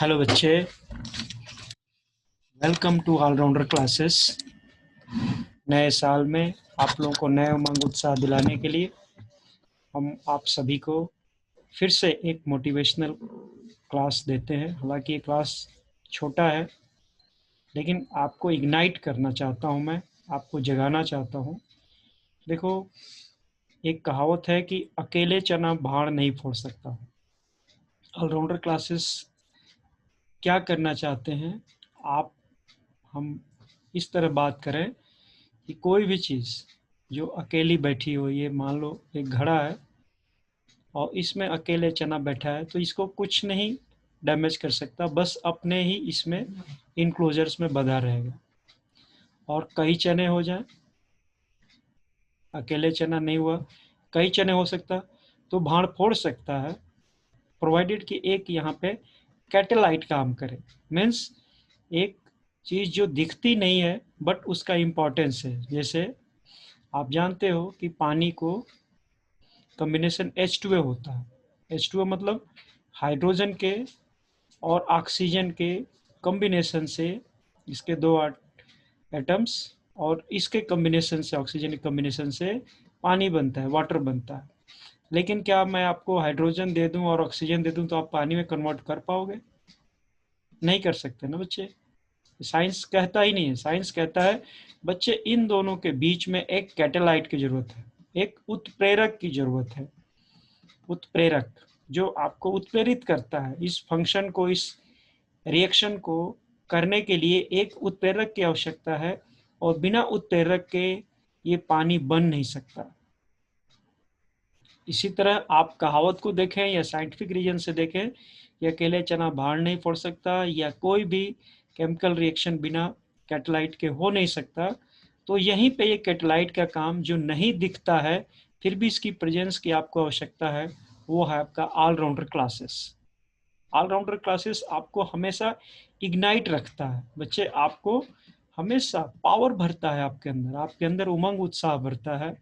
Hello बच्चे, welcome to allrounder classes. नए साल में आप लोगों को नए उमंग उत्साह दिलाने के लिए हम आप सभी को फिर से एक मोटिवेशनल क्लास देते हैं। हालांकि ये क्लास छोटा है, लेकिन आपको इग्नाइट करना चाहता हूँ, मैं आपको जगाना चाहता हूँ। देखो, एक कहावत है कि अकेले चना भाड़ नहीं फोड़ सकता। ऑलराउंडर क्लासेस क्या करना चाहते हैं, आप हम इस तरह बात करें कि कोई भी चीज़ जो अकेली बैठी हो, ये मान लो एक घड़ा है और इसमें अकेले चना बैठा है, तो इसको कुछ नहीं डैमेज कर सकता, बस अपने ही इसमें इनक्लोजर्स में बंधा रहेगा। और कई चने हो जाए, अकेले चना नहीं हुआ, कई चने हो सकता, तो भाड़ फोड़ सकता है, प्रोवाइडेड कि एक यहाँ पे कैटेलाइट काम करे। मीन्स एक चीज़ जो दिखती नहीं है बट उसका इम्पोर्टेंस है। जैसे आप जानते हो कि पानी को कॉम्बिनेशन H2O होता है। H2O मतलब हाइड्रोजन के और ऑक्सीजन के कॉम्बिनेशन से, इसके दो एटम्स, और इसके कॉम्बिनेशन से, ऑक्सीजन के कॉम्बिनेशन से पानी बनता है, वाटर बनता है। लेकिन क्या मैं आपको हाइड्रोजन दे दूं और ऑक्सीजन दे दूं तो आप पानी में कन्वर्ट कर पाओगे? नहीं कर सकते ना बच्चे। साइंस कहता ही नहीं है। साइंस कहता है बच्चे इन दोनों के बीच में एक कैटेलाइट की जरूरत है, एक उत्प्रेरक की जरूरत है। उत्प्रेरक जो आपको उत्प्रेरित करता है, इस फंक्शन को, इस रिएक्शन को करने के लिए एक उत्प्रेरक की आवश्यकता है, और बिना उत्प्रेरक के ये पानी बन नहीं सकता। इसी तरह आप कहावत को देखें या साइंटिफिक रीजन से देखें, ये अकेले चना भाड़ नहीं फोड़ सकता, या कोई भी केमिकल रिएक्शन बिना कैटेलाइट के हो नहीं सकता। तो यहीं पे ये कैटेलाइट का काम जो नहीं दिखता है, फिर भी इसकी प्रेजेंस की आपको आवश्यकता है, वो है आपका ऑलराउंडर क्लासेस। ऑलराउंडर क्लासेस आपको हमेशा इग्नाइट रखता है बच्चे, आपको हमेशा पावर भरता है, आपके अंदर उमंग उत्साह भरता है,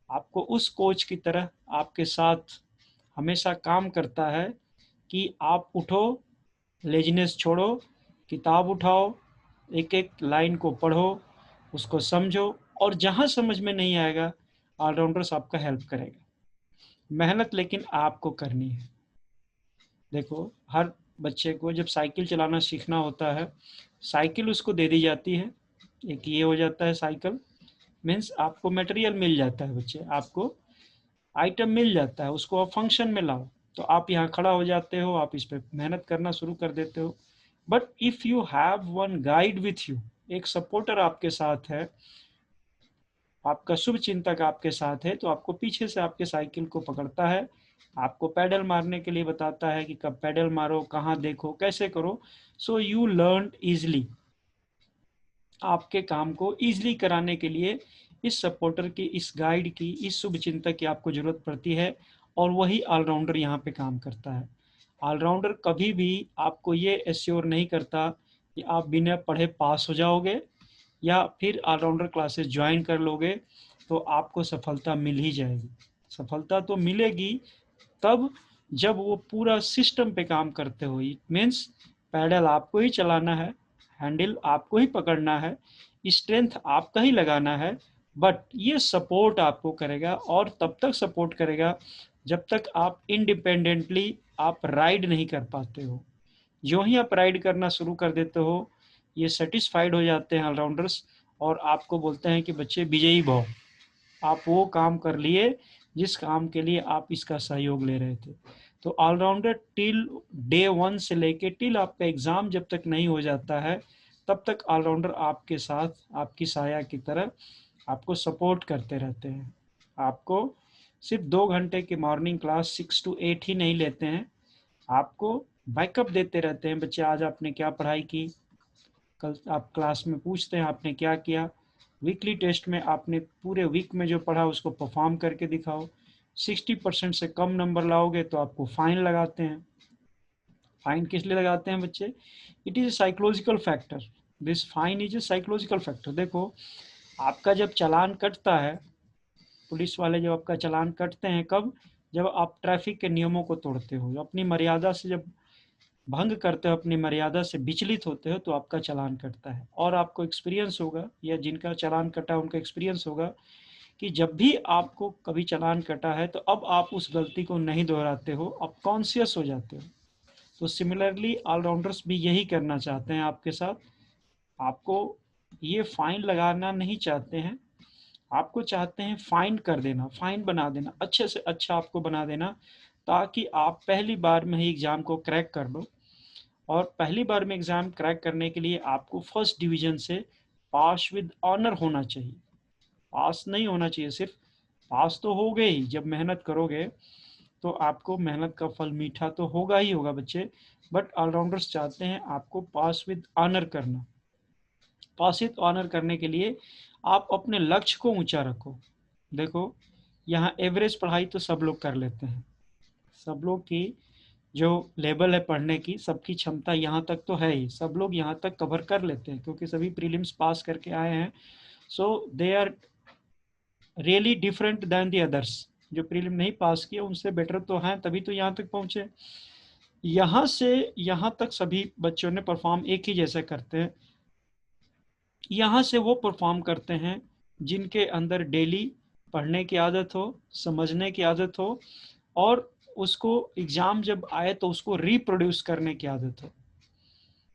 आपको उस कोच की तरह आपके साथ हमेशा काम करता है कि आप उठो, लेजीनेस छोड़ो, किताब उठाओ, एक एक लाइन को पढ़ो, उसको समझो, और जहाँ समझ में नहीं आएगा ऑलराउंडर्स आपका हेल्प करेगा। मेहनत लेकिन आपको करनी है। देखो, हर बच्चे को जब साइकिल चलाना सीखना होता है, साइकिल उसको दे दी जाती है, एक ये हो जाता है साइकिल। मीन्स आपको मटेरियल मिल जाता है बच्चे, आपको आइटम मिल जाता है, उसको आप फंक्शन में लाओ, तो आप यहाँ खड़ा हो जाते हो, आप इस पर मेहनत करना शुरू कर देते हो। But if you have one guide with you, एक सपोर्टर आपके साथ है, आपका शुभ चिंतक आपके साथ है, तो आपको पीछे से आपके साइकिल को पकड़ता है, आपको पैडल मारने के लिए बताता है कि कब पैडल मारो, कहाँ देखो, कैसे करो। So you learn easily. आपके काम को इजली कराने के लिए इस सपोर्टर की, इस गाइड की, इस शुभ चिंतक की आपको जरूरत पड़ती है, और वही ऑलराउंडर यहाँ पे काम करता है। ऑलराउंडर कभी भी आपको ये एश्योर नहीं करता कि आप बिना पढ़े पास हो जाओगे, या फिर ऑलराउंडर क्लासेस ज्वाइन कर लोगे तो आपको सफलता मिल ही जाएगी। सफलता तो मिलेगी तब जब वो पूरा सिस्टम पे काम करते हो। इट मीन्स पैडल आपको ही चलाना है, हैंडल आपको ही पकड़ना है, स्ट्रेंथ आपका ही लगाना है, बट ये सपोर्ट आपको करेगा, और तब तक सपोर्ट करेगा जब तक आप इंडिपेंडेंटली आप राइड नहीं कर पाते हो। जो ही आप राइड करना शुरू कर देते हो, ये सेटिस्फाइड हो जाते हैं ऑलराउंडर्स, और आपको बोलते हैं कि बच्चे विजयी भव, आप वो काम कर लिए जिस काम के लिए आप इसका सहयोग ले रहे थे। तो ऑलराउंडर टिल डे 1 से लेके टिल आपका एग्जाम जब तक नहीं हो जाता है, तब तक ऑलराउंडर आपके साथ, आपकी साया की तरह आपको सपोर्ट करते रहते हैं। आपको सिर्फ 2 घंटे की मॉर्निंग क्लास 6 to 8 ही नहीं लेते हैं, आपको बैकअप देते रहते हैं। बच्चे आज आपने क्या पढ़ाई की, कल आप क्लास में पूछते हैं आपने क्या किया, वीकली टेस्ट में आपने पूरे वीक में जो पढ़ा उसको परफॉर्म करके दिखाओ। 60% से कम नंबर लाओगे तो आपको फाइन लगाते हैं। फाइन किस लिए लगाते हैं बच्चे? It is a psychological factor. This fine is a psychological factor. देखो, आपका जब चालान कटता है, पुलिस वाले जब आपका चालान कटते हैं, कब? जब आप ट्रैफिक के नियमों को तोड़ते हो, अपनी मर्यादा से जब भंग करते हो, अपनी मर्यादा से विचलित होते हो, तो आपका चालान कटता है। और आपको एक्सपीरियंस होगा, या जिनका चालान कटा उनका एक्सपीरियंस होगा, कि जब भी आपको कभी चालान कटा है तो अब आप उस गलती को नहीं दोहराते हो, आप कॉन्शियस हो जाते हो। तो सिमिलरली ऑलराउंडर्स भी यही करना चाहते हैं आपके साथ। आपको ये फाइन लगाना नहीं चाहते हैं, आपको चाहते हैं फाइन कर देना, फाइन बना देना, अच्छे से अच्छा आपको बना देना, ताकि आप पहली बार में ही एग्ज़ाम को क्रैक कर लो। और पहली बार में एग्ज़ाम क्रैक करने के लिए आपको फर्स्ट डिवीज़न से पास विद ऑनर होना चाहिए। पास नहीं होना चाहिए सिर्फ, पास तो हो गए ही, जब मेहनत करोगे तो आपको मेहनत का फल मीठा तो होगा ही होगा बच्चे। बट ऑलराउंडर्स चाहते हैं आपको पास विद ऑनर करना। पास विद ऑनर करने के लिए आप अपने लक्ष्य को ऊंचा रखो। देखो, यहाँ एवरेज पढ़ाई तो सब लोग कर लेते हैं, सब लोग की जो लेवल है पढ़ने की, सबकी क्षमता यहाँ तक तो है ही, सब लोग यहाँ तक कवर कर लेते हैं, क्योंकि सभी प्रीलिम्स पास करके आए हैं। So they are really different than the others. जो प्रीलिम नहीं पास किए उनसे बेटर तो हैं, तभी तो यहाँ तक पहुँचे। यहाँ से यहाँ तक सभी बच्चों ने परफॉर्म एक ही जैसे करते हैं। यहाँ से वो परफॉर्म करते हैं जिनके अंदर डेली पढ़ने की आदत हो, समझने की आदत हो, और उसको एग्जाम जब आए तो उसको रिप्रोड्यूस करने की आदत हो।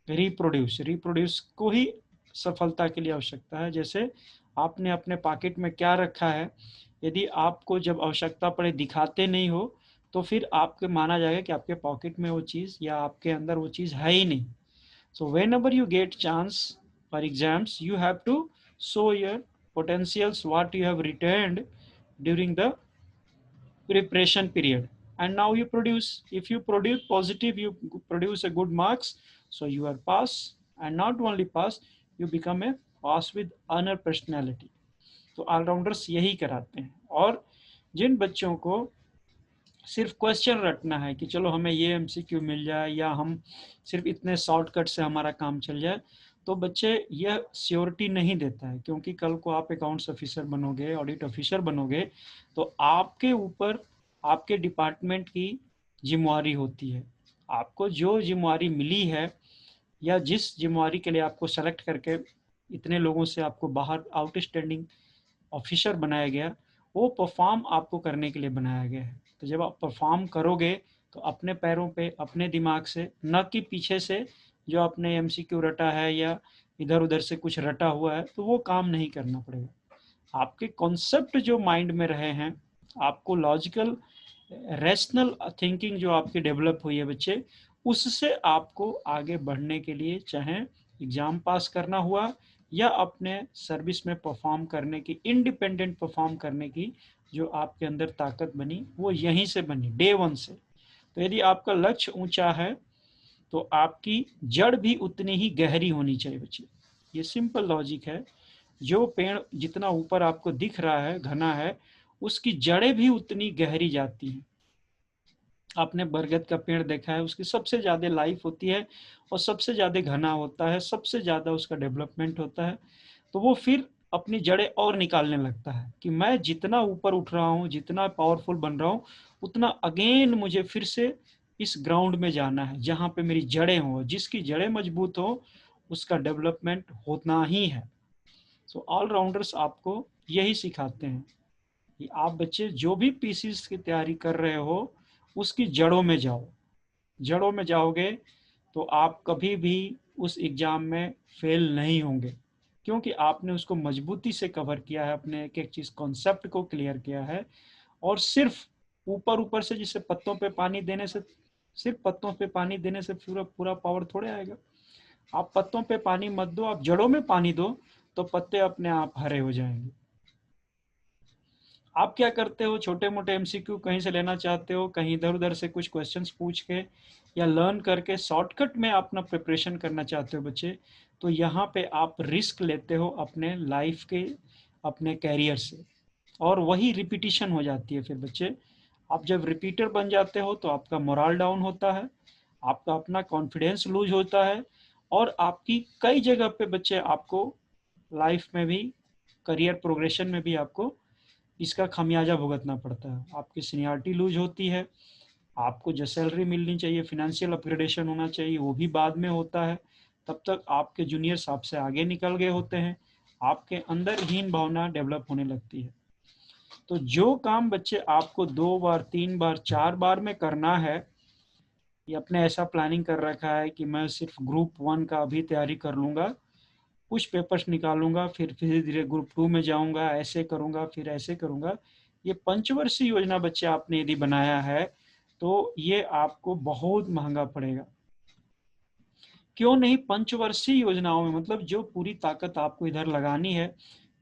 रिप्रोड्यूस को ही सफलता के लिए आवश्यकता है। जैसे आपने अपने पॉकेट में क्या रखा है, यदि आपको जब आवश्यकता पड़े दिखाते नहीं हो, तो फिर आपके माना जाएगा कि आपके पॉकेट में वो चीज़ या आपके अंदर वो चीज़ है ही नहीं। So whenever you get chance for exams, you have to show your potentials, what you have retained during the preparation period, and now you produce. If you produce positive, you produce a good marks, so you are pass, and not only pass, you become a pass with honor personality. तो allrounders यही कराते हैं। और जिन बच्चों को सिर्फ question रटना है कि चलो हमें ये एमसीक्यू मिल जाए, या हम सिर्फ इतने शॉर्टकट से हमारा काम चल जाए, तो बच्चे यह श्योरिटी नहीं देता है। क्योंकि कल को आप अकाउंट्स ऑफिसर बनोगे, ऑडिट ऑफिसर बनोगे, तो आपके ऊपर आपके डिपार्टमेंट की जिम्मेवारी होती है। आपको जो जिम्मेवारी मिली है, या जिस जिम्मेवारी के लिए आपको सेलेक्ट करके इतने लोगों से आपको बाहर आउटस्टैंडिंग ऑफिसर बनाया गया, वो परफॉर्म आपको करने के लिए बनाया गया है। तो जब आप परफॉर्म करोगे, तो अपने पैरों पे, अपने दिमाग से, न कि पीछे से जो आपने एमसीक्यू रटा है या इधर उधर से कुछ रटा हुआ है, तो वो काम नहीं करना पड़ेगा। आपके कॉन्सेप्ट जो माइंड में रहे हैं, आपको लॉजिकल रैशनल थिंकिंग जो आपकी डेवलप हुई है बच्चे, उससे आपको आगे बढ़ने के लिए, चाहे एग्जाम पास करना हुआ या अपने सर्विस में परफॉर्म करने की, इंडिपेंडेंट परफॉर्म करने की जो आपके अंदर ताकत बनी, वो यहीं से बनी, डे वन से। तो यदि आपका लक्ष्य ऊंचा है, तो आपकी जड़ भी उतनी ही गहरी होनी चाहिए बच्चे। ये सिंपल लॉजिक है। जो पेड़ जितना ऊपर आपको दिख रहा है, घना है, उसकी जड़ें भी उतनी गहरी जाती हैं। आपने बरगद का पेड़ देखा है, उसकी सबसे ज्यादा लाइफ होती है, और सबसे ज्यादा घना होता है, सबसे ज्यादा उसका डेवलपमेंट होता है। तो वो फिर अपनी जड़ें और निकालने लगता है कि मैं जितना ऊपर उठ रहा हूँ, जितना पावरफुल बन रहा हूँ, उतना अगेन मुझे फिर से इस ग्राउंड में जाना है जहाँ पे मेरी जड़ें हों। जिसकी जड़ें मजबूत हो, उसका डेवलपमेंट होना ही है। सो ऑलराउंडर्स आपको यही सिखाते हैं कि आप बच्चे जो भी पीसीस की तैयारी कर रहे हो, उसकी जड़ों में जाओ। जड़ों में जाओगे तो आप कभी भी उस एग्जाम में फेल नहीं होंगे, क्योंकि आपने उसको मजबूती से कवर किया है, अपने एक एक चीज कॉन्सेप्ट को क्लियर किया है। और सिर्फ ऊपर ऊपर से, जिसे पत्तों पे पानी देने से, सिर्फ पत्तों पे पानी देने से पूरा पूरा पावर थोड़े आएगा। आप पत्तों पे पानी मत दो, आप जड़ों में पानी दो, तो पत्ते अपने आप हरे हो जाएंगे। आप क्या करते हो, छोटे मोटे एमसीक्यू कहीं से लेना चाहते हो, कहीं इधर उधर से कुछ क्वेश्चंस पूछ के या लर्न करके शॉर्टकट में अपना प्रिपरेशन करना चाहते हो बच्चे, तो यहाँ पे आप रिस्क लेते हो अपने लाइफ के, अपने कैरियर से। और वही रिपीटिशन हो जाती है फिर बच्चे। आप जब रिपीटर बन जाते हो, तो आपका मोरल डाउन होता है, आपका अपना कॉन्फिडेंस लूज होता है, और आपकी कई जगह पे बच्चे आपको लाइफ में भी, करियर प्रोग्रेशन में भी आपको इसका खमियाजा भुगतना पड़ता है। आपकी सीनियरिटी लूज होती है, आपको जो सैलरी मिलनी चाहिए, फिनेंशियल अपग्रेडेशन होना चाहिए, वो भी बाद में होता है। तब तक आपके जूनियर्स आपसे आगे निकल गए होते हैं, आपके अंदर हीन भावना डेवलप होने लगती है। तो जो काम बच्चे आपको 2 बार, 3 बार, 4 बार में करना है, ये अपने ऐसा प्लानिंग कर रखा है कि मैं सिर्फ ग्रुप 1 का अभी तैयारी कर लूँगा, कुछ पेपर्स निकालूंगा, फिर धीरे धीरे ग्रुप 2 में जाऊंगा, ऐसे करूंगा, फिर ऐसे करूंगा। ये पंचवर्षीय योजना बच्चे आपने यदि बनाया है तो ये आपको बहुत महंगा पड़ेगा। क्यों नहीं पंचवर्षीय योजनाओं में, मतलब जो पूरी ताकत आपको इधर लगानी है,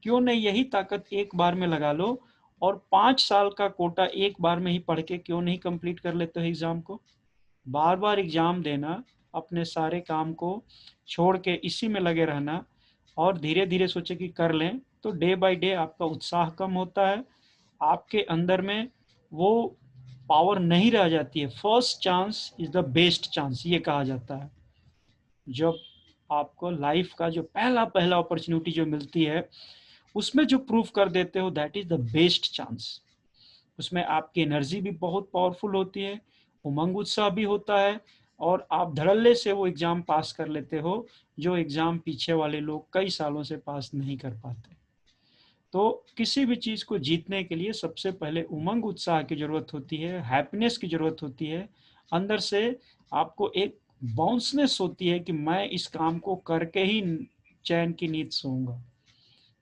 क्यों नहीं यही ताकत एक बार में लगा लो और 5 साल का कोटा एक बार में ही पढ़ के क्यों नहीं कंप्लीट कर लेते हो एग्जाम को। बार बार एग्जाम देना, अपने सारे काम को छोड़ के इसी में लगे रहना और धीरे धीरे सोचे कि कर लें, तो डे बाय डे आपका उत्साह कम होता है, आपके अंदर में वो पावर नहीं रह जाती है। First chance is the best chance, ये कहा जाता है। जब आपको लाइफ का जो पहला पहला अपॉर्चुनिटी जो मिलती है, उसमें जो प्रूफ कर देते हो, that is the best chance. उसमें आपकी एनर्जी भी बहुत पावरफुल होती है, उमंग उत्साह भी होता है और आप धड़ल्ले से वो एग्जाम पास कर लेते हो, जो एग्जाम पीछे वाले लोग कई सालों से पास नहीं कर पाते। तो किसी भी चीज को जीतने के लिए सबसे पहले उमंग उत्साह की जरूरत होती है, हैप्पीनेस की जरूरत होती है। अंदर से आपको एक बाउंसनेस होती है कि मैं इस काम को करके ही चैन की नींद सोऊंगा।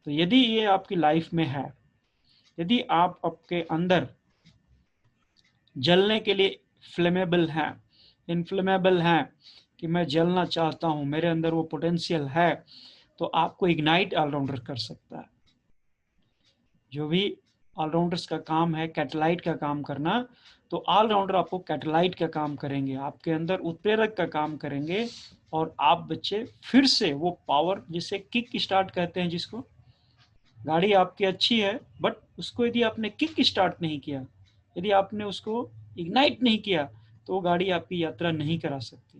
तो यदि ये आपकी लाइफ में है, यदि आप आपके अंदर जलने के लिए फ्लेमेबल हैं, इनफ्लेमेबल हैं, कि मैं जलना चाहता हूं, मेरे अंदर वो पोटेंशियल है, तो आपको इग्नाइट ऑलराउंडर कर सकता है। जो भी ऑलराउंडर्स का काम है कैटलाइट का काम करना, तो ऑलराउंडर आपको कैटलाइट का काम करेंगे, आपके अंदर उत्प्रेरक का काम करेंगे और आप बच्चे फिर से वो पावर, जिसे किक स्टार्ट कहते हैं, जिसको गाड़ी आपकी अच्छी है बट उसको यदि आपने किक स्टार्ट नहीं किया, यदि आपने उसको इग्नाइट नहीं किया, तो वो गाड़ी आपकी यात्रा नहीं करा सकती।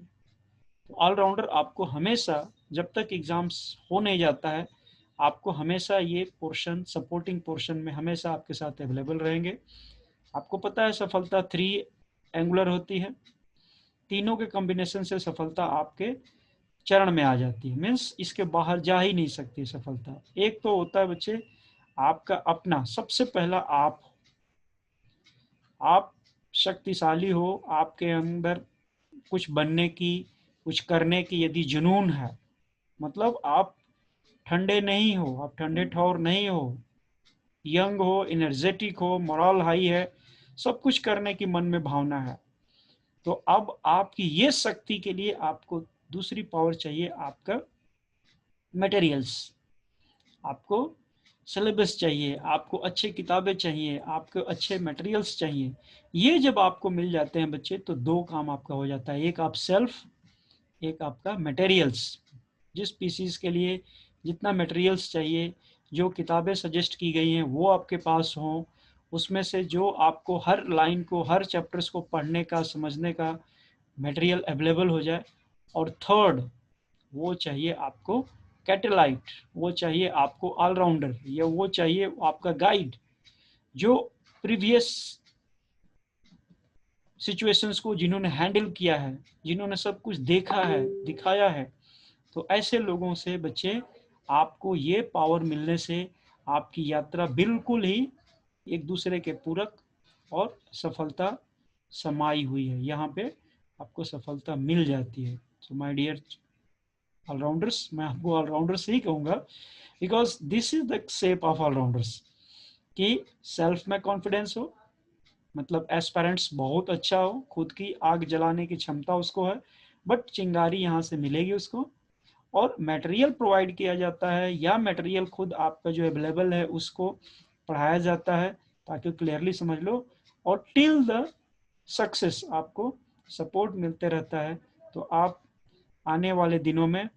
तो ऑलराउंडर आपको हमेशा, जब तक एग्जाम्स हो नहीं जाता है, आपको हमेशा ये पोर्शन, सपोर्टिंग पोर्शन में हमेशा आपके साथ अवेलेबल रहेंगे। आपको पता है सफलता 3 एंगुलर होती है, तीनों के कॉम्बिनेशन से सफलता आपके चरण में आ जाती है, मीन्स इसके बाहर जा ही नहीं सकती सफलता। एक तो होता है बच्चे आपका अपना, सबसे पहला आप शक्तिशाली हो, आपके अंदर कुछ बनने की, कुछ करने की यदि जुनून है, मतलब आप ठंडे नहीं हो, आप ठंडे ठौर नहीं हो, यंग हो, एनर्जेटिक हो, मोरल हाई है, सब कुछ करने की मन में भावना है, तो अब आपकी ये शक्ति के लिए आपको दूसरी पावर चाहिए, आपका मटेरियल्स। आपको सिलेबस चाहिए, आपको अच्छी किताबें चाहिए, आपको अच्छे मटेरियल्स चाहिए। ये जब आपको मिल जाते हैं बच्चे, तो 2 काम आपका हो जाता है, एक आप सेल्फ, एक आपका मटेरियल्स। जिस पीसीस के लिए जितना मटेरियल्स चाहिए, जो किताबें सजेस्ट की गई हैं वो आपके पास हों, उसमें से जो आपको हर लाइन को, हर चैप्टर्स को पढ़ने का, समझने का मटेरियल अवेलेबल हो जाए। और थर्ड, वो चाहिए आपको कैटेलाइट, वो चाहिए आपको ऑलराउंडर, या वो चाहिए आपका गाइड, जो प्रीवियस सिचुएशंस को जिन्होंने हैंडल किया है, जिन्होंने सब कुछ देखा है, दिखाया है। तो ऐसे लोगों से बच्चे, आपको ये पावर मिलने से आपकी यात्रा बिल्कुल ही एक दूसरे के पूरक और सफलता समाई हुई है, यहाँ पे आपको सफलता मिल जाती है। सो माय डियर ऑलराउंडर्स, मैं आपको ऑलराउंडर्स ही कहूँगा, because this is the shape of allrounders, कि सेल्फ में कॉन्फिडेंस हो, मतलब एस्पेरेंट्स बहुत अच्छा हो, खुद की आग जलाने की क्षमता उसको है, बट चिंगारी यहाँ से मिलेगी उसको, और मटेरियल प्रोवाइड किया जाता है, या मटेरियल खुद आपका जो अवेलेबल है उसको पढ़ाया जाता है, ताकि क्लियरली समझ लो, और टिल द सक्सेस आपको सपोर्ट मिलते रहता है। तो आप आने वाले दिनों में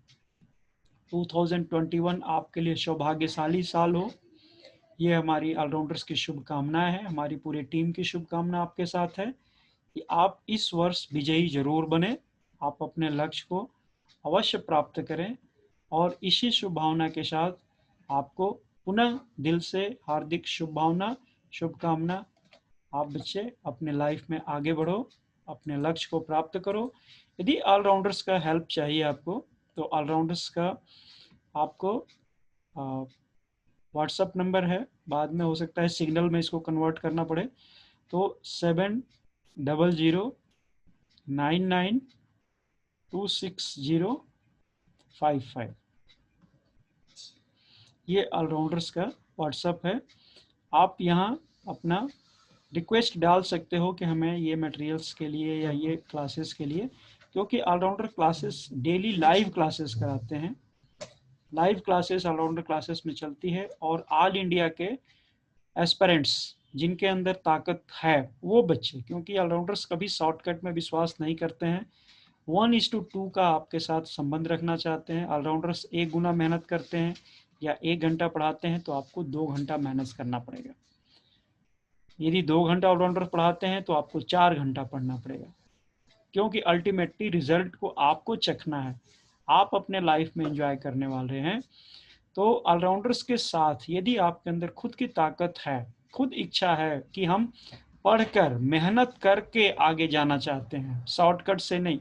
2021 आपके लिए सौभाग्यशाली साल हो, ये हमारी ऑलराउंडर्स की शुभकामनाएं हैं, हमारी पूरी टीम की शुभकामना आपके साथ है कि आप इस वर्ष विजयी जरूर बने, आप अपने लक्ष्य को अवश्य प्राप्त करें। और इसी शुभ भावना के साथ आपको पुनः दिल से हार्दिक शुभ भावना, शुभकामना। आप बच्चे अपने लाइफ में आगे बढ़ो, अपने लक्ष्य को प्राप्त करो। यदि ऑलराउंडर्स का हेल्प चाहिए आपको, तो ऑलराउंडर्स का आपको व्हाट्सअप नंबर है, बाद में हो सकता है सिग्नल में इसको कन्वर्ट करना पड़े, तो 7000992655, ये ऑलराउंडर्स का व्हाट्सअप है। आप यहाँ अपना रिक्वेस्ट डाल सकते हो कि हमें ये मटेरियल्स के लिए या ये क्लासेस के लिए, क्योंकि allrounder classes daily live classes कराते हैं। लाइव क्लासेस ऑलराउंडर क्लासेस में चलती है, और ऑल इंडिया के एस्पिरेंट्स जिनके अंदर ताकत है वो बच्चे, क्योंकि ऑलराउंडर्स कभी शॉर्टकट में विश्वास नहीं करते हैं, 1:2 का आपके साथ संबंध रखना चाहते हैं। ऑलराउंडर्स 1 गुना मेहनत करते हैं, या 1 घंटा पढ़ाते हैं तो आपको 2 घंटा मेहनत करना पड़ेगा। यदि 2 घंटा ऑलराउंडर पढ़ाते हैं तो आपको 4 घंटा पढ़ना पड़ेगा, क्योंकि अल्टीमेटली रिजल्ट को आपको चखना है, आप अपने लाइफ में एंजॉय करने वाले हैं। तो ऑलराउंडर्स के साथ यदि आपके अंदर खुद की ताकत है, खुद इच्छा है कि हम पढ़कर मेहनत करके आगे जाना चाहते हैं, शॉर्टकट से नहीं,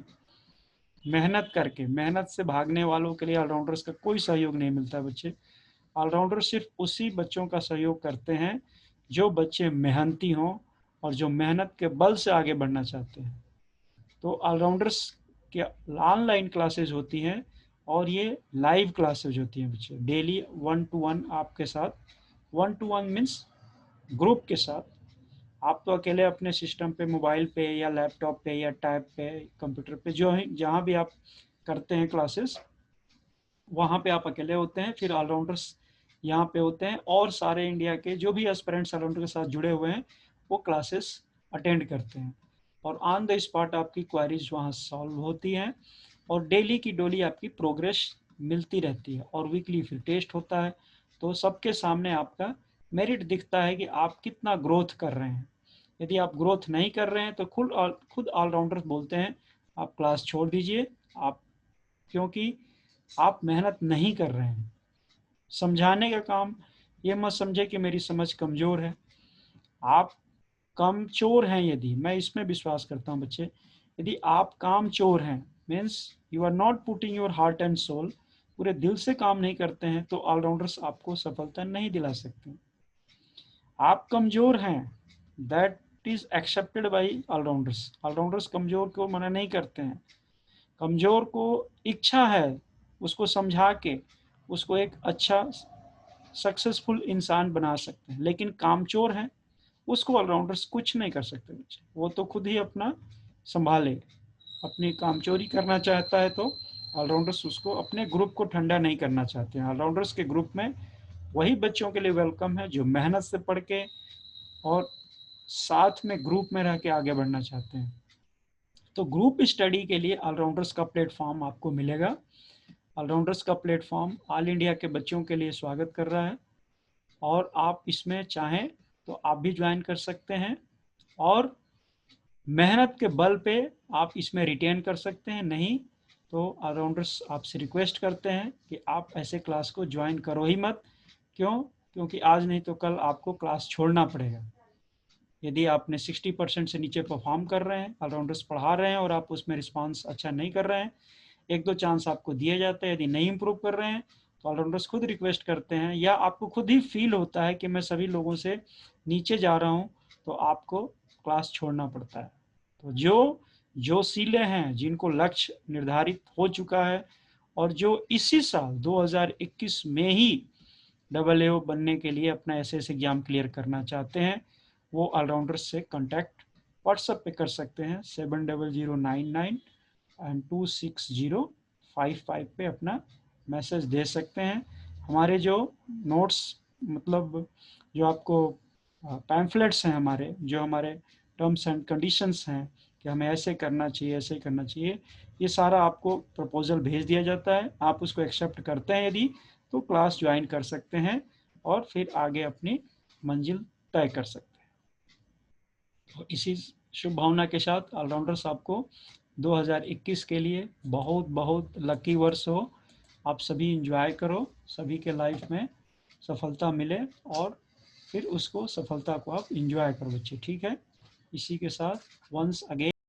मेहनत करके, मेहनत से भागने वालों के लिए ऑलराउंडर्स का कोई सहयोग नहीं मिलता बच्चे। ऑलराउंडर सिर्फ उसी बच्चों का सहयोग करते हैं जो बच्चे मेहनती हों और जो मेहनत के बल से आगे बढ़ना चाहते हैं। तो ऑलराउंडर्स के ऑनलाइन क्लासेज होती हैं, और ये लाइव क्लासेज होती हैं बच्चे, डेली 1-to-1 आपके साथ। 1-to-1 मीन्स ग्रुप के साथ। आप तो अकेले अपने सिस्टम पे, मोबाइल पे या लैपटॉप पे या टैब पे, कंप्यूटर पे, जो है जहाँ भी आप करते हैं क्लासेस, वहाँ पे आप अकेले होते हैं। फिर ऑलराउंडर्स यहाँ पे होते हैं, और सारे इंडिया के जो भी एस्पिरेंट्स ऑलराउंडर के साथ जुड़े हुए हैं वो क्लासेस अटेंड करते हैं, और ऑन द स्पॉट आपकी क्वारीज वहाँ सॉल्व होती हैं, और डेली की डोली आपकी प्रोग्रेस मिलती रहती है, और वीकली फिर टेस्ट होता है। तो सबके सामने आपका मेरिट दिखता है कि आप कितना ग्रोथ कर रहे हैं। यदि आप ग्रोथ नहीं कर रहे हैं तो खुद ऑलराउंडर्स बोलते हैं आप क्लास छोड़ दीजिए, आप, क्योंकि आप मेहनत नहीं कर रहे हैं। समझाने का काम, ये मत समझे कि मेरी समझ कमज़ोर है। आप कामचोर हैं, यदि, मैं इसमें विश्वास करता हूँ बच्चे, यदि आप कामचोर हैं, means you are not putting your heart and soul, पूरे दिल से काम नहीं करते हैं, तो ऑलराउंडर्स आपको सफलता नहीं दिला सकते। आप कमज़ोर हैं, that is accepted by allrounders. Allrounders कमज़ोर को मना नहीं करते हैं। कमज़ोर को इच्छा है, उसको समझा के उसको एक अच्छा सक्सेसफुल इंसान बना सकते हैं, लेकिन कामचोर है, उसको ऑलराउंडर्स कुछ नहीं कर सकते बच्चे। वो तो खुद ही अपना संभाले, अपनी कामचोरी करना चाहता है तो ऑलराउंडर्स उसको, अपने ग्रुप को ठंडा नहीं करना चाहते हैं। ऑलराउंडर्स के ग्रुप में वही बच्चों के लिए वेलकम है जो मेहनत से पढ़ के और साथ में ग्रुप में रह के आगे बढ़ना चाहते हैं। तो ग्रुप स्टडी के लिए ऑलराउंडर्स का प्लेटफॉर्म आपको मिलेगा। ऑलराउंडर्स का प्लेटफॉर्म ऑल इंडिया के बच्चों के लिए स्वागत कर रहा है, और आप इसमें चाहें तो आप भी ज्वाइन कर सकते हैं, और मेहनत के बल पे आप इसमें रिटेन कर सकते हैं। नहीं तो ऑलराउंडर्स आपसे रिक्वेस्ट करते हैं कि आप ऐसे क्लास को ज्वाइन करो ही मत। क्यों? क्योंकि आज नहीं तो कल आपको क्लास छोड़ना पड़ेगा। यदि आपने 60% से नीचे परफॉर्म कर रहे हैं, ऑलराउंडर्स पढ़ा रहे हैं और आप उसमें रिस्पांस अच्छा नहीं कर रहे हैं, 1-2 चांस आपको दिए जाते हैं। यदि नहीं इम्प्रूव कर रहे हैं तो ऑलराउंडर्स खुद रिक्वेस्ट करते हैं, या आपको खुद ही फील होता है कि मैं सभी लोगों से नीचे जा रहा हूँ, तो आपको क्लास छोड़ना पड़ता है। तो जो सीले हैं, जिनको लक्ष्य निर्धारित हो चुका है, और जो इसी साल 2021 में ही AAO बनने के लिए अपना एसएस एग्जाम क्लियर करना चाहते हैं, वो ऑलराउंडर्स से कांटेक्ट व्हाट्सएप पे कर सकते हैं, 700099 and 26055 पे अपना मैसेज दे सकते हैं। हमारे जो नोट्स, मतलब जो आपको पैम्फलेट्स हैं, हमारे टर्म्स एंड कंडीशंस हैं कि हमें ऐसे करना चाहिए, ऐसे करना चाहिए, ये सारा आपको प्रपोजल भेज दिया जाता है। आप उसको एक्सेप्ट करते हैं यदि, तो क्लास ज्वाइन कर सकते हैं, और फिर आगे अपनी मंजिल तय कर सकते हैं। तो इसी शुभ भावना के साथ ऑलराउंडर्स आपको 2021 के लिए बहुत बहुत लकी वर्ष हो। आप सभी इंजॉय करो, सभी के लाइफ में सफलता मिले, और फिर उसको, सफलता को आप इंजॉय करो बच्चे, ठीक है। इसी के साथ वंस अगेन